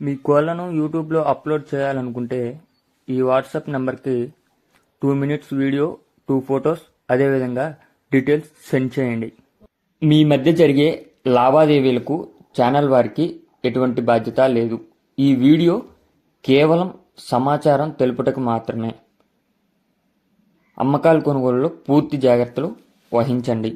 మీ కోళ్లను యూట్యూబ్లో అప్లోడ్ చేయాలనుకుంటే ఈ వాట్సాప్ నెంబర్కి 2 మినిట్స్ వీడియో, 2 ఫొటోస్, అదేవిధంగా డీటెయిల్స్ సెండ్ చేయండి. మీ మధ్య జరిగే లావాదేవీలకు ఛానల్ వారికి ఎటువంటి బాధ్యత లేదు. ఈ వీడియో కేవలం సమాచారం తెలుపుటకు మాత్రమే. అమ్మకాలు కొనుగోలులో పూర్తి జాగ్రత్తలు వహించండి.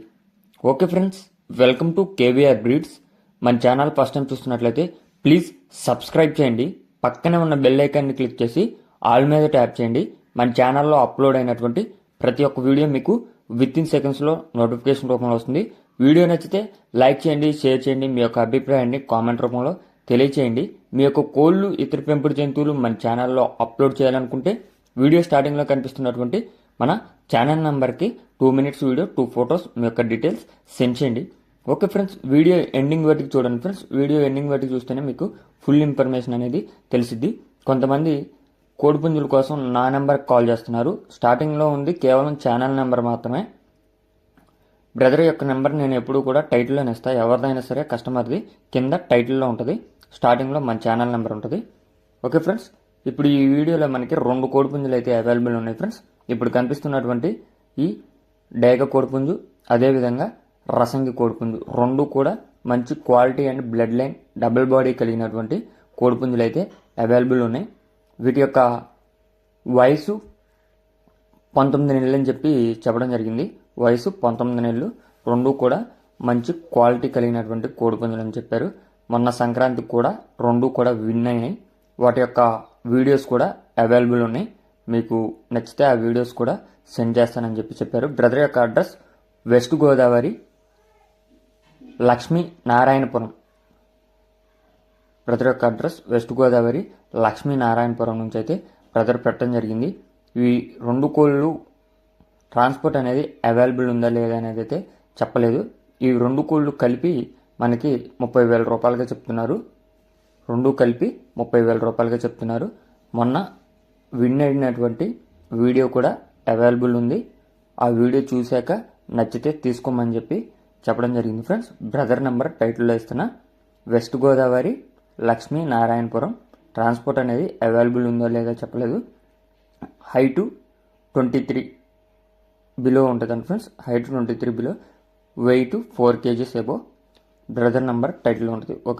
Okay friends, welcome to KVR breeds. మన ఛానల్ ఫస్ట్ టైం చూస్తున్నట్లయితే ప్లీజ్ సబ్స్క్రైబ్ చేయండి. పక్కనే ఉన్న బెల్ ఐకాన్ని క్లిక్ చేసి ఆల్ మీద ట్యాప్ చేయండి. మన ఛానల్లో అప్లోడ్ అయినటువంటి ప్రతి ఒక్క వీడియో మీకు విత్ ఇన్ సెకండ్స్లో నోటిఫికేషన్ రూపంలో వస్తుంది. వీడియో నచ్చితే లైక్ చేయండి, షేర్ చేయండి. మీ యొక్క అభిప్రాయాన్ని కామెంట్ రూపంలో తెలియచేయండి. మీ యొక్క కోళ్ళు, ఇతర పెంపుడు జంతువులు మన ఛానల్లో అప్లోడ్ చేయాలనుకుంటే వీడియో స్టార్టింగ్లో కనిపిస్తున్నటువంటి మన ఛానల్ నెంబర్కి 2 మినిట్స్ వీడియో, 2 ఫొటోస్, మీ యొక్క డీటెయిల్స్ సెండ్ చేయండి. ఓకే ఫ్రెండ్స్, వీడియో ఎండింగ్ వరకు చూడండి ఫ్రెండ్స్. వీడియో ఎండింగ్ వరకు చూస్తేనే మీకు ఫుల్ ఇన్ఫర్మేషన్ అనేది తెలిసిద్ది. కొంతమంది కోడిపుంజుల కోసం నా నెంబర్కి కాల్ చేస్తున్నారు. స్టార్టింగ్లో ఉంది కేవలం ఛానల్ నెంబర్ మాత్రమే. బ్రదర్ యొక్క నెంబర్ నేను ఎప్పుడూ కూడా టైటిల్లోనే ఇస్తాను. ఎవరిదైనా సరే కస్టమర్ది కింద టైటిల్లో ఉంటుంది. స్టార్టింగ్లో మన ఛానల్ నెంబర్ ఉంటుంది. ఓకే ఫ్రెండ్స్, ఇప్పుడు ఈ వీడియోలో మనకి 2 కోడిపుంజులు అయితే అవైలబుల్ ఉన్నాయి ఫ్రెండ్స్. ఇప్పుడు కనిపిస్తున్నటువంటి ఈ డేగ కోడిపుంజు, అదేవిధంగా రసంగి కోడిపుంజు, 2 కూడా మంచి quality and blood line double body కలిగినటువంటి కోడిపుంజులు అయితే అవైలబుల్ ఉన్నాయి. వీటి యొక్క వయసు 19 నెలలు అని చెప్పడం జరిగింది. వయసు 19 నెలలు. 2 కూడా మంచి క్వాలిటీ కలిగినటువంటి కోడిపుంజులు అని చెప్పారు. మొన్న సంక్రాంతికి కూడా 2 కూడా విన్ అయినాయి. వాటి యొక్క వీడియోస్ కూడా అవైలబుల్ ఉన్నాయి. మీకు నచ్చితే ఆ వీడియోస్ కూడా సెండ్ చేస్తానని చెప్పారు. బ్రదర్ యొక్క address west Godavari, Lakshmi Narayanapuram. Brother యొక్క అడ్రస్ వెస్ట్ గోదావరి, లక్ష్మీ నారాయణపురం నుంచి అయితే బ్రదర్ పెట్టడం జరిగింది. ఈ 2 కోళ్ళు ట్రాన్స్పోర్ట్ అనేది అవైలబుల్ ఉందా లేదా అనేది అయితే చెప్పలేదు. ఈ 2 కోళ్ళు కలిపి మనకి 30,000 రూపాయలుగా చెప్తున్నారు. 2 కలిపి 30,000 రూపాయలుగా చెప్తున్నారు. మొన్న విన్ అయినటువంటి వీడియో కూడా అవైలబుల్ ఉంది. ఆ వీడియో చూశాక నచ్చితే తీసుకోమని చెప్పడం జరిగింది ఫ్రెండ్స్. బ్రదర్ నెంబర్ టైటిల్లో ఇస్తున్నా. వెస్ట్ గోదావరి, లక్ష్మీ నారాయణపురం. ట్రాన్స్పోర్ట్ అనేది అవైలబుల్ ఉందో లేదో చెప్పలేదు. హైటు 23 బిలో ఉంటుందండి friends. Height 23 below, weight 4 kgs above. Brother number టైటిల్లో ఉంటుంది. ఓకే.